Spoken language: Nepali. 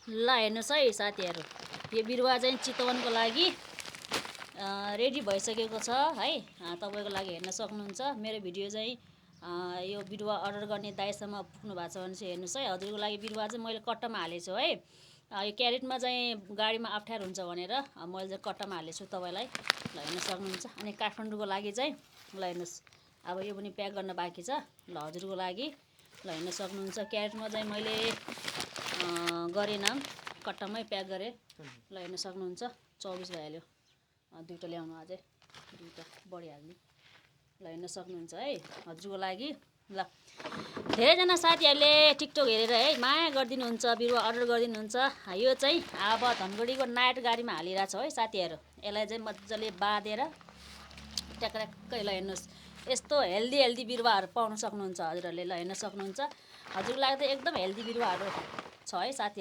ल हेर्नुहोस् है साथीहरू, यो बिरुवा चाहिँ चितवनको लागि रेडी भइसकेको छ है। तपाईँको लागि हेर्न सक्नुहुन्छ। मेरो भिडियो चाहिँ यो बिरुवा अर्डर गर्ने दाइसम्म पुग्नु भएको छ भने चाहिँ हेर्नुहोस् है। हजुरको लागि बिरुवा चाहिँ मैले कट्टामा हालेको छु है। यो क्यारेटमा चाहिँ गाडीमा अप्ठ्यारो हुन्छ भनेर मैले चाहिँ कट्टामा हालेको छु तपाईँलाई। ल हेर्न सक्नुहुन्छ। अनि काठमाडौँको लागि चाहिँ ल हेर्नुहोस्, अब यो पनि प्याक गर्न बाँकी छ। ल हजुरको लागि ल हेर्न सक्नुहुन्छ। क्यारेटमा चाहिँ मैले गरेन, कट्टामै प्याक गरेँ। ल हेर्न सक्नुहुन्छ। 24 भइहाल्यो, दुईवटा ल्याउनु अझै, दुईवटा बढी हाल्नु। ल हेर्न सक्नुहुन्छ है हजुरको लागि। ल धेरैजना साथीहरूले टिकटक हेरेर है माया गरिदिनुहुन्छ, बिरुवा अर्डर गरिदिनुहुन्छ। यो चाहिँ अब धनगढीको नायट गाडीमा हालिरहेको छ है साथीहरू। यसलाई चाहिँ मजाले बाँधेर ट्याक्कै ल हेर्नुहोस्, यस्तो हेल्दी बिरुवाहरू पाउन सक्नुहुन्छ हजुरहरूले। ल हेर्न सक्नुहुन्छ। हजुरको लागि त एकदम हेल्दी बिरुवाहरू छ है साथीहरू।